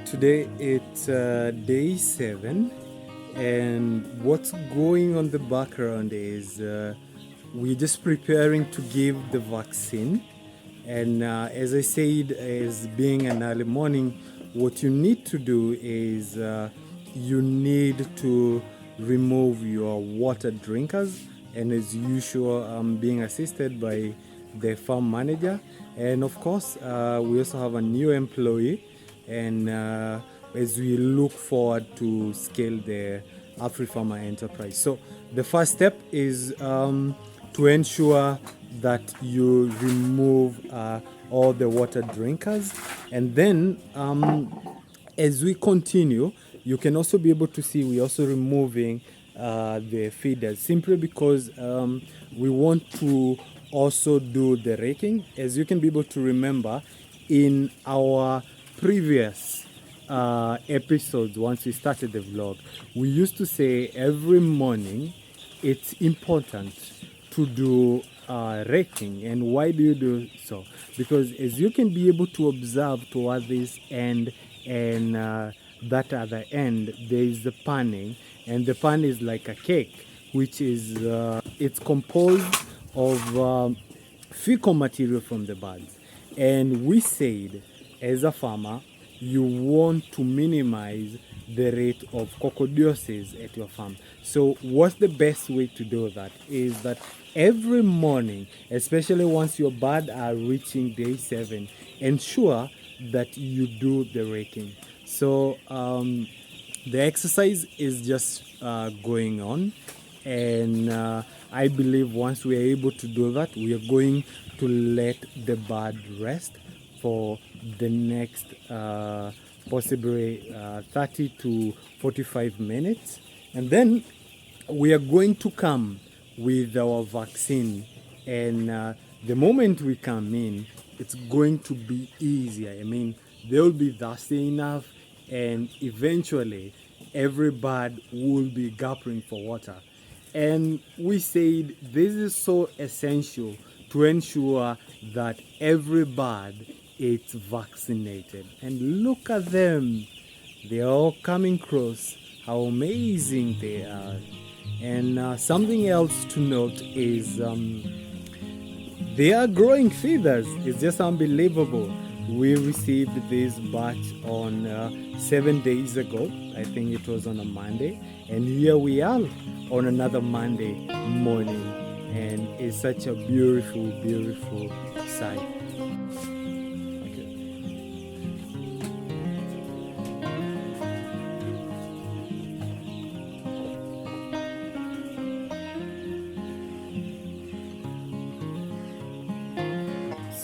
Today it's day 7, and what's going on the background is we're just preparing to give the vaccine. And as I said, as being an early morning, what you need to do is you need to remove your water drinkers, and as usual, I'm being assisted by the farm manager. And of course, we also have a new employee, and as we look forward to scale the Afrifama enterprise. So the first step is to ensure that you remove all the water drinkers, and then as we continue, you can also be able to see we're also removing the feeders, simply because we want to also do the raking. As you can be able to remember, in our previous episodes, once we started the vlog, we used to say every morning it's important to do raking. And why do you do so? Because as you can be able to observe toward this end and that other end, there is the panning, and the pan is like a cake, which is it's composed of fecal material from the birds. And we said, as a farmer, you want to minimize the rate of coccidiosis at your farm. So what's the best way to do that is that every morning, especially once your birds are reaching day 7, ensure that you do the raking. So the exercise is just going on, and I believe once we are able to do that, we are going to let the bird rest for the next possibly 30 to 45 minutes, and then we are going to come with our vaccine. And the moment we come in, it's going to be easier. I mean, they will be thirsty enough, and eventually every bird will be gasping for water. And we said this is so essential to ensure that every bird is vaccinated. And look at them, they are all coming close. How amazing they are. And something else to note is they are growing feathers. It's just unbelievable. We received this batch on 7 days ago. I think it was on a Monday, and here we are on another Monday morning, and it's such a beautiful, beautiful sight.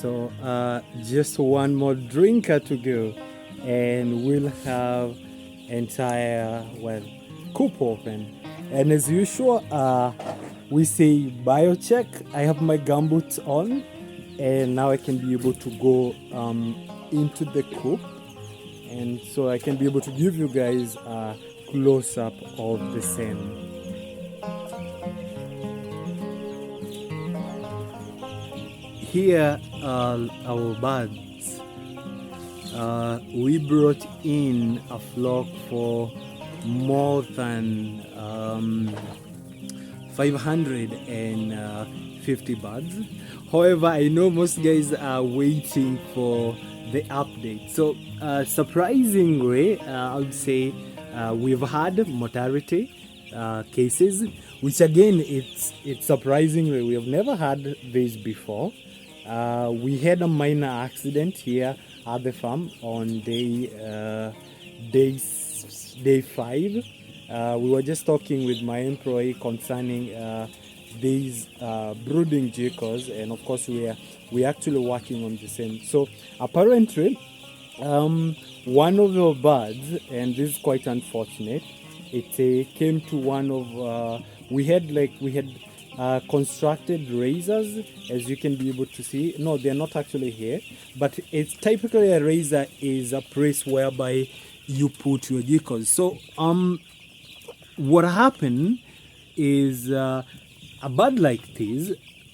So just one more drinker to go, and we'll have entire coop open. And as usual, we say biocheck. I have my gumboots on, and now I can be able to go into the coop, and so I can be able to give you guys a close-up of the same. Here are our birds. We brought in a flock for more than 550 birds. However, I know most guys are waiting for the update. So surprisingly, I would say we've had mortality cases, which again, it's surprisingly, we have never had this before. We had a minor accident here at the farm on day 5. We were just talking with my employee concerning these brooding geckos, and of course we're actually working on the same. So apparently one of the birds, and this is quite unfortunate, it came to one of we had constructed razors, as you can be able to see. No, they're not actually here, but it's typically a razor is a place whereby you put your geckos. So what happened is a bird like this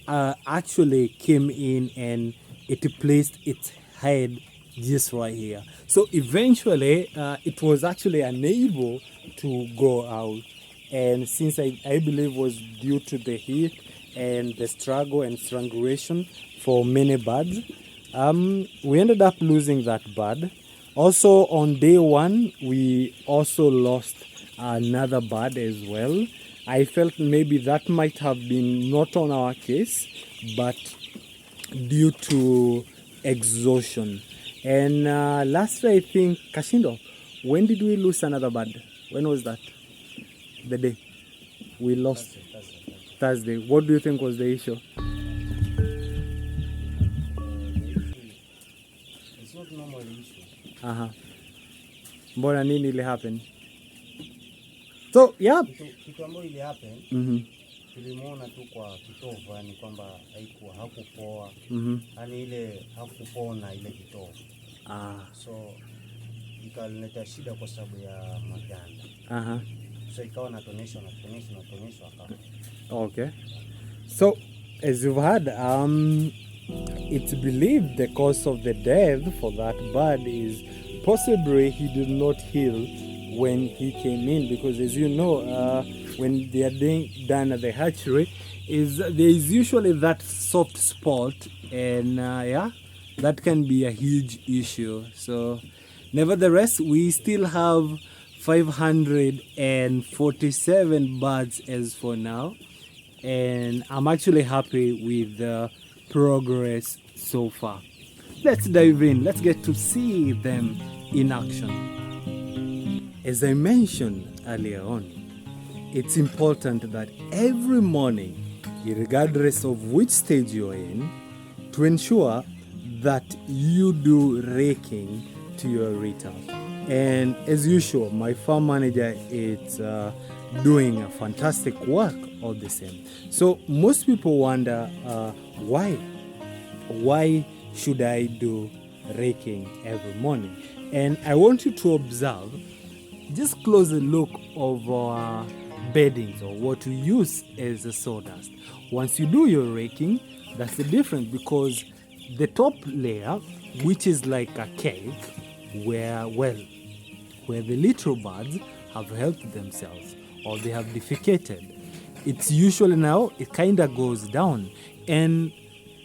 actually came in, and it placed its head just right here. So eventually, it was actually unable to go out. And since I believe was due to the heat and the struggle and strangulation for many birds, we ended up losing that bird. Also on day one, we also lost another bird as well. I felt maybe that might have been not on our case, but due to exhaustion. And lastly, I think, Kashindo, when did we lose another bird? When was that? The day we lost? Thursday. What do you think was the issue? It's not normal issue. Mbona nini ili happen? So yeah, kitu ambayo ili happen, tulimuona tu kwa kitovu, yani kwamba hakupoa, yani ile hakupona ile kitovu. So ikaleta shida kwa sababu ya maganda. So ikawa natoneshwa akawa. Okay. So as you've heard, it's believed the cause of the death for that bird is possibly he did not heal when he came in, because as you know, when they are done at the hatchery, there is usually that soft spot, and yeah, that can be a huge issue. So nevertheless, we still have 547 birds as for now, and I'm actually happy with the progress so far. Let's dive in. Let's get to see them in action. As I mentioned earlier on, it's important that every morning, regardless of which stage you're in, to ensure that you do raking to your litter. And as usual, my farm manager is doing a fantastic work all the same. So most people wonder why should I do raking every morning? And I want you to observe, just close a look of our beddings or what we use as a sawdust. Once you do your raking, that's the difference, because the top layer, which is like a cake, where the little birds have helped themselves or they have defecated, it's usually now it kind of goes down. And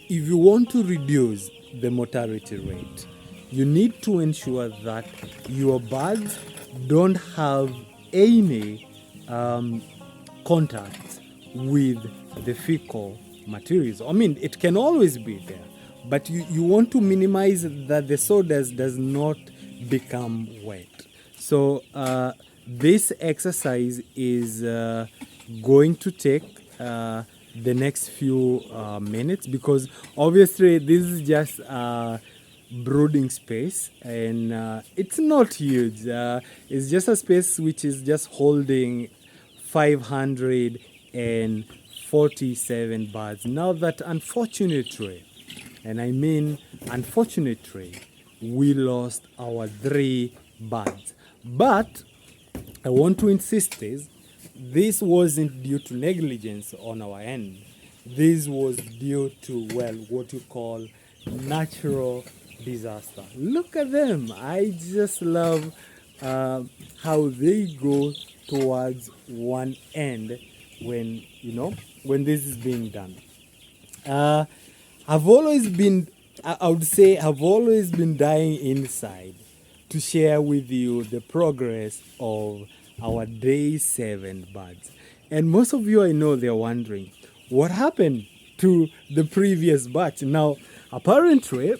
if you want to reduce the mortality rate, you need to ensure that your birds don't have any contact with the fecal materials. I mean, it can always be there, but you want to minimize that the sawdust does not become wet. So this exercise is going to take the next few minutes, because obviously this is just brooding space, and it's not huge. It's just a space which is just holding 547 birds. Now that unfortunately, and I mean unfortunately, we lost our 3 birds. But I want to insist this wasn't due to negligence on our end. This was due to, well, what you call natural disaster. Look at them. I just love how they go towards one end when this is being done. I would say I've always been dying inside to share with you the progress of our day 7 birds. And most of you, I know, they're wondering what happened to the previous batch. Now, apparently,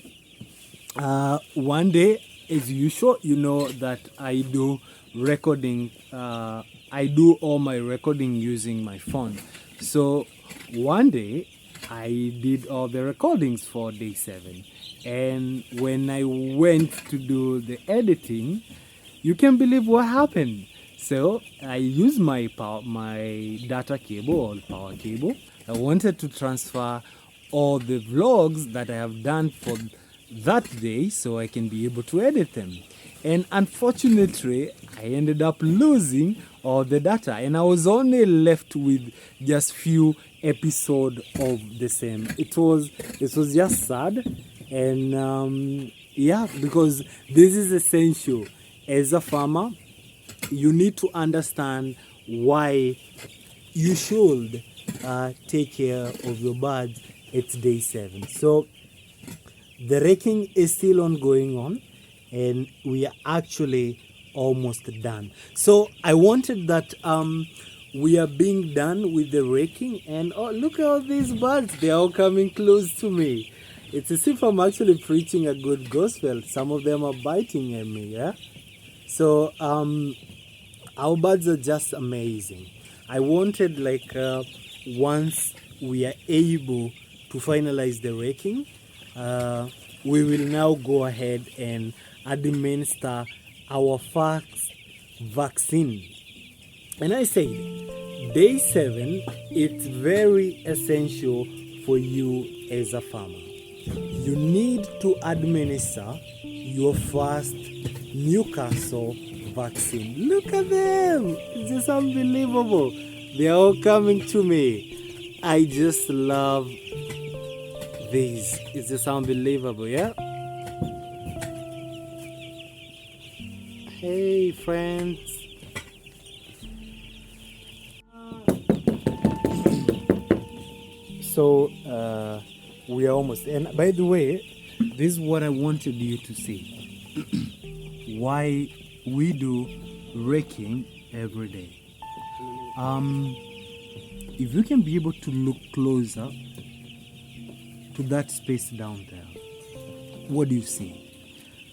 one day, as usual, you know that I do recording. I do all my recording using my phone. So one day, I did all the recordings for day 7. And when I went to do the editing, you can believe what happened. So I used my data cable or power cable. I wanted to transfer all the vlogs that I have done for that day so I can be able to edit them. And unfortunately, I ended up losing all the data, and I was only left with just few episodes of the same. It was just sad, and Yeah, because this is essential. As a farmer, you need to understand why you should take care of your birds. It's day 7. So the raking is still ongoing on, and we are actually almost done. So I wanted that we are being done with the raking, and oh, look at all these birds. They are all coming close to me. It's as if I'm actually preaching a good gospel. Some of them are biting at me, yeah? So our birds are just amazing. I wanted once we are able to finalize the raking, we will now go ahead and administer our first vaccine. And I said, day 7, it's very essential for you as a farmer. You need to administer your first Newcastle vaccine. Look at them! It's just unbelievable. They are all coming to me. I just love these. It's just unbelievable, yeah? Hey, friends. So, we are almost. And by the way, this is what I wanted you to see. Why we do raking every day. If you can be able to look closer to that space down there, what do you see?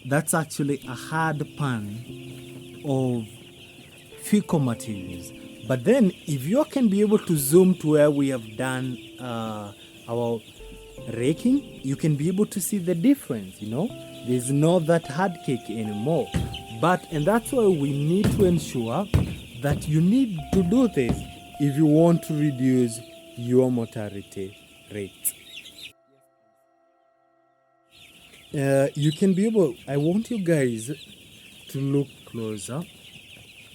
That's actually a hard pan of fecal materials. But then if you can be able to zoom to where we have done our raking, you can be able to see the difference, you know. There's not that hard cake anymore. And that's why we need to ensure that you need to do this if you want to reduce your mortality rate. You can be able, I want you guys to look closer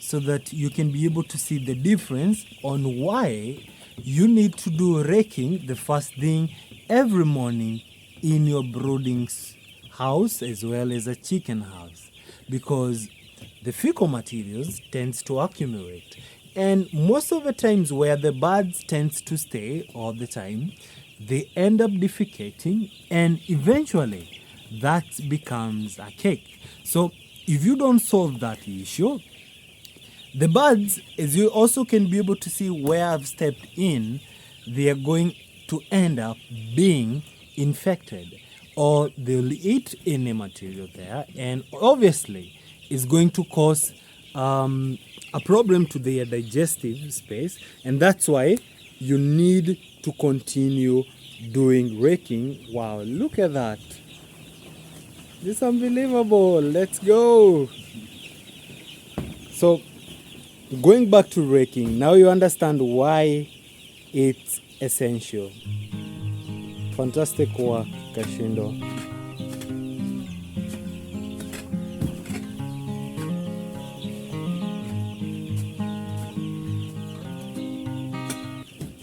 so that you can be able to see the difference on why you need to do raking the first thing every morning in your brooding house as well as a chicken house, because the fecal materials tends to accumulate, and most of the times where the birds tends to stay all the time, they end up defecating, and eventually that becomes a cake. So if you don't solve that issue, the birds, as you also can be able to see where I've stepped in, they are going to end up being infected, or they'll eat any material there, and obviously it's going to cause a problem to their digestive space, and that's why you need to continue doing raking. Wow, look at that. This is unbelievable. Let's go. So going back to raking, now you understand why it's essential. Fantastic work, Kashindo.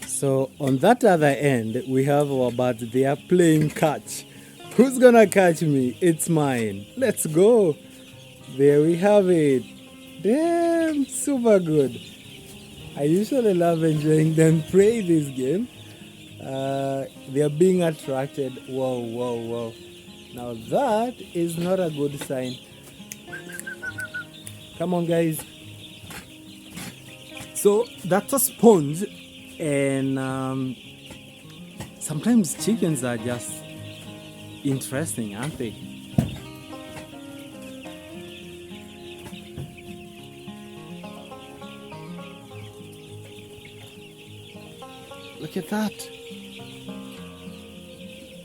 So on that other end, we have our birds. They are playing catch. Who's gonna catch me? It's mine. Let's go. There we have it. Damn, super good. I usually love enjoying them play this game. They are being attracted. Whoa, whoa, whoa. Now that is not a good sign. Come on, guys. So that's a sponge, and sometimes chickens are just interesting, aren't they? Look at that.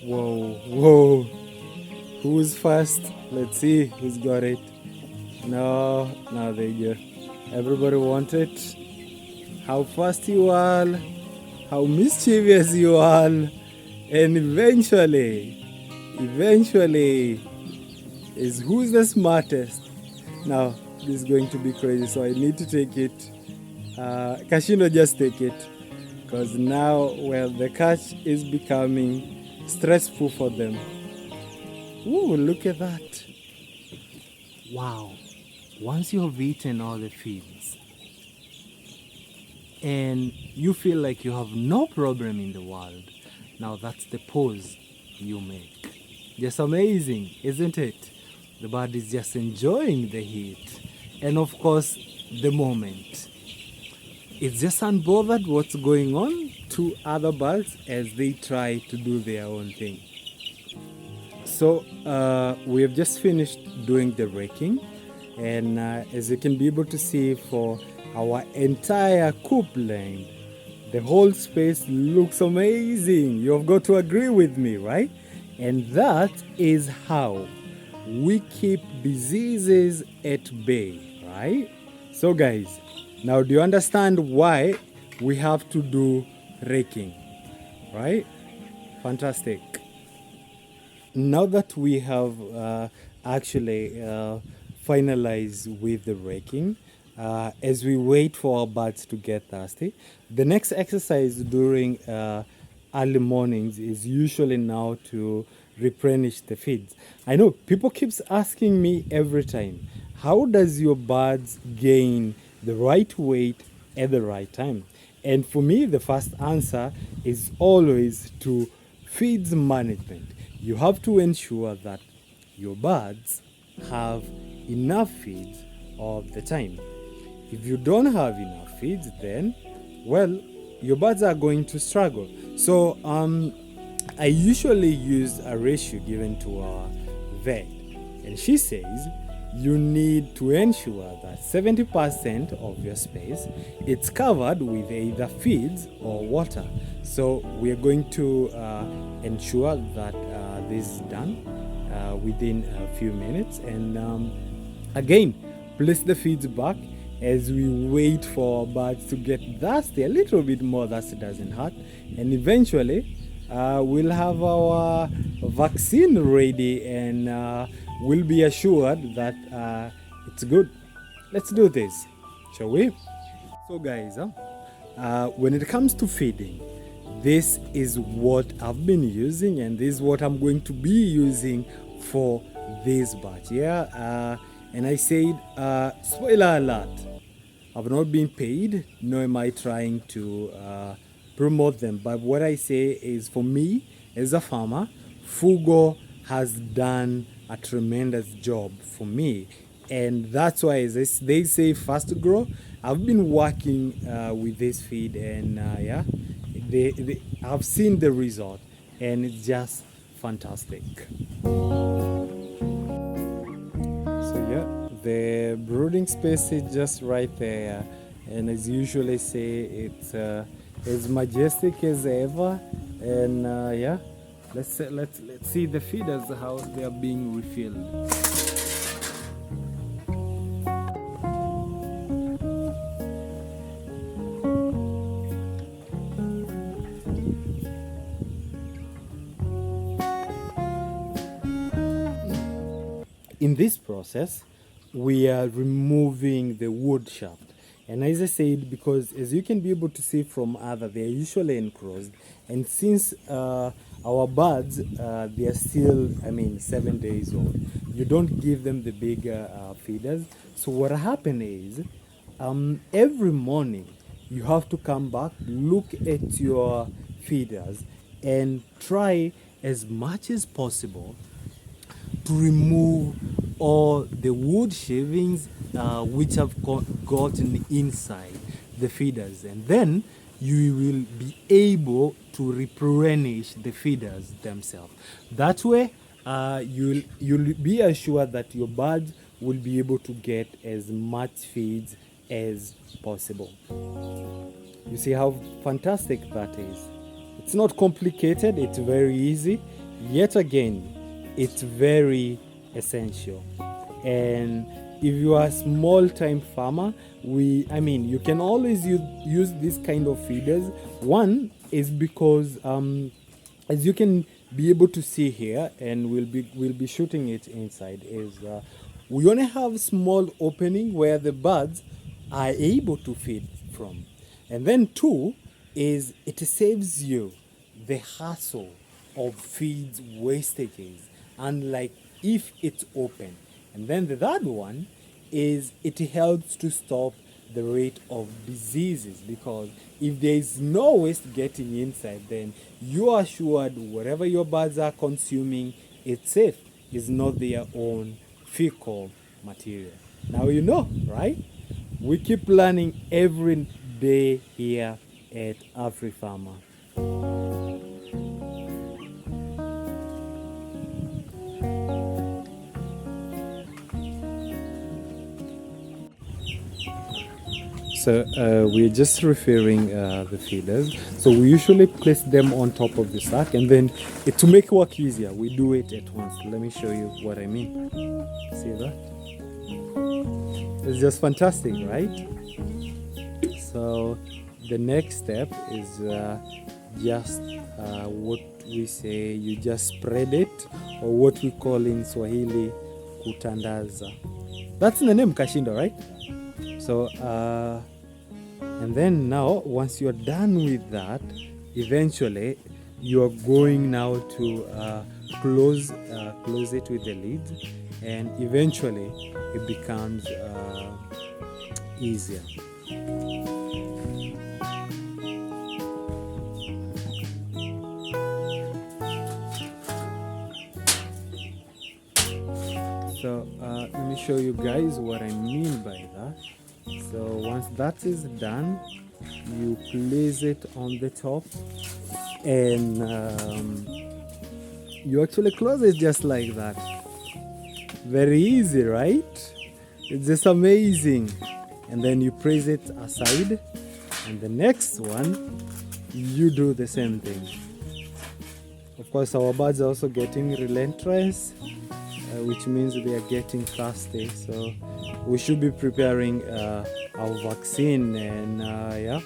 Whoa, whoa. Who's first? Let's see who's got it. No, there you go. Everybody wants it. How fast you are, how mischievous you are, and eventually is who's the smartest. Now, this is going to be crazy, so I need to take it. Kashino, just take it. Because now, well, the catch is becoming stressful for them. Ooh, look at that. Wow. Once you have eaten all the feeds and you feel like you have no problem in the world, now that's the pause you make. Just amazing, isn't it? The bird is just enjoying the heat and, of course, the moment. It's just unbothered what's going on to other birds as they try to do their own thing. So we have just finished doing the raking, and as you can be able to see, for our entire coop length, the whole space looks amazing. You've got to agree with me, right? And that is how we keep diseases at bay, right? So guys, now do you understand why we have to do raking, right? Fantastic. Now that we have actually finalized with the raking, as we wait for our birds to get thirsty, the next exercise during early mornings is usually now to replenish the feeds. I know people keeps asking me every time, how does your birds gain the right weight at the right time? And for me, the first answer is always to feeds management. You have to ensure that your birds have enough feeds all the time. If you don't have enough feeds, then, well, your birds are going to struggle. So I usually use a ratio given to our vet, and she says you need to ensure that 70% of your space it's covered with either feeds or water. So we are going to ensure that this is done within a few minutes, and again, place the feeds back as we wait for our birds to get thirsty a little bit more. Thirsty doesn't hurt, and eventually we'll have our vaccine ready, and we'll be assured that it's good. Let's do this, shall we? So guys, when it comes to feeding, this is what I've been using, and this is what I'm going to be using for this batch. And I said, spoiler alert, I've not been paid, nor am I trying to promote them. But what I say is, for me as a farmer, Fugo has done a tremendous job for me. And that's why, as they say, fast to grow. I've been working with this feed, and I've seen the result, and it's just fantastic. So yeah, the brooding space is just right there, and as usually say, it's as majestic as ever. And let's see the feeders, how they are being refilled. In this process, we are removing the wood shaft. And as I said, because as you can be able to see from other, they are usually enclosed. And since our birds, they are still, 7 days old, you don't give them the bigger feeders. So what happens is, every morning, you have to come back, look at your feeders, and try as much as possible to remove all the wood shavings which have gotten inside the feeders, and then you will be able to replenish the feeders themselves. That way you'll be assured that your birds will be able to get as much feeds as possible. You see how fantastic that is. It's not complicated, it's very easy. Yet again, it's very essential. And if you are a small time farmer, you can always use this kind of feeders. One is because as you can be able to see here, and we'll be shooting it inside, is we only have small opening where the birds are able to feed from. And then two is it saves you the hassle of feeds wastages unlike if it's open. And then the third one is it helps to stop the rate of diseases, because if there is no waste getting inside, then you are assured whatever your birds are consuming, it's safe. It's not their own fecal material. Now you know, right? We keep learning every day here at Afrifama. So we're just referring the feeders. So we usually place them on top of the sack, and then to make work easier, we do it at once. Let me show you what I mean. See that? It's just fantastic, right? So the next step is just what we say, you just spread it, or what we call in Swahili kutandaza. That's the name, Kashindo, right? So and then now once you're done with that, eventually you are going now to close it with the lid, and eventually it becomes easier. So let me show you guys what I mean by that. So once that is done, you place it on the top, and you actually close it just like that. Very easy, right? It's just amazing. And then you press it aside, and the next one you do the same thing. Of course, our birds are also getting relentless, which means they are getting thirsty, so we should be preparing our vaccine. And yeah,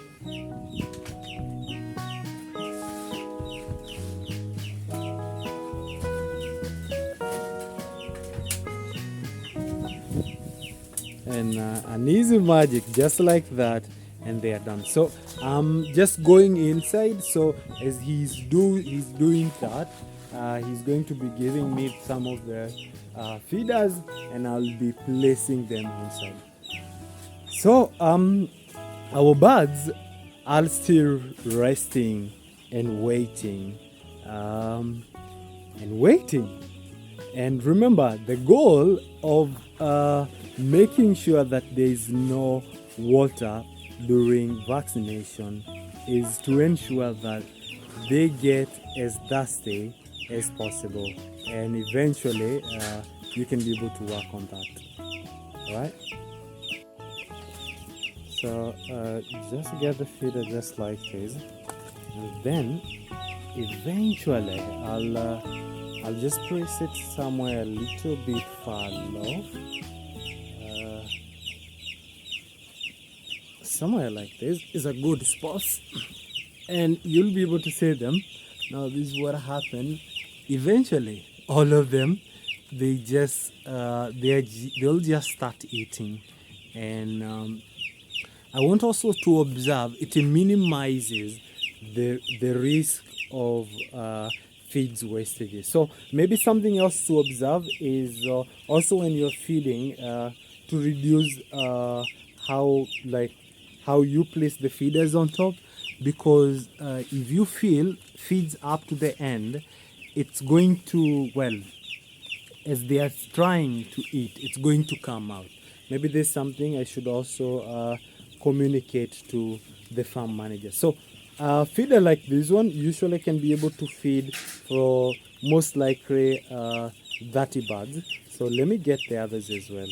and an easy magic just like that, and they are done. So I'm just going inside. So as he's doing that, he's going to be giving me some of the feeders, and I'll be placing them inside. So our birds are still resting and waiting, and remember, the goal of making sure that there is no water during vaccination is to ensure that they get as thirsty as possible, and eventually you can be able to work on that. All right, so just get the feeder just like this, and then eventually I'll just place it somewhere a little bit far low, somewhere like this is a good spot, and you'll be able to see them. Now this is what happened. Eventually all of them, they'll just start eating, and I want also to observe it minimizes the risk of feeds wastages. So maybe something else to observe is also when you're feeding, to reduce how you place the feeders on top, because if you feeds up to the end, it's going to, well, as they are trying to eat, it's going to come out. Maybe there's something I should also communicate to the farm manager. So feeder like this one usually can be able to feed for most likely 30 birds. So let me get the others as well.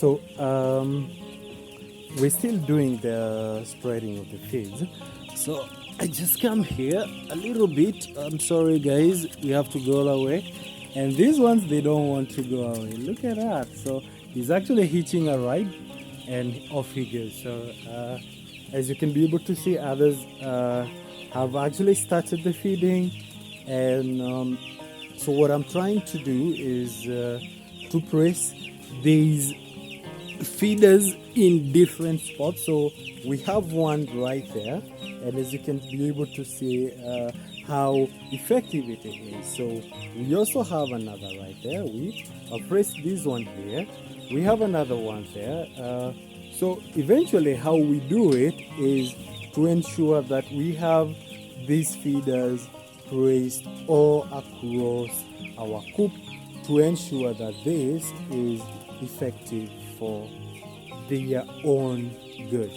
So we're still doing the spreading of the feeds. So I just come here a little bit. I'm sorry guys, we have to go away. And these ones, they don't want to go away. Look at that. So he's actually hitching a ride and off he goes. So as you can be able to see, others have actually started the feeding. And so what I'm trying to do is to place these feeders in different spots. So we have one right there, and as you can be able to see how effective it is. So we also have another right there. We have placed this one here. We have another one there. So eventually how we do it is to ensure that we have these feeders placed all across our coop to ensure that this is effective for their own good.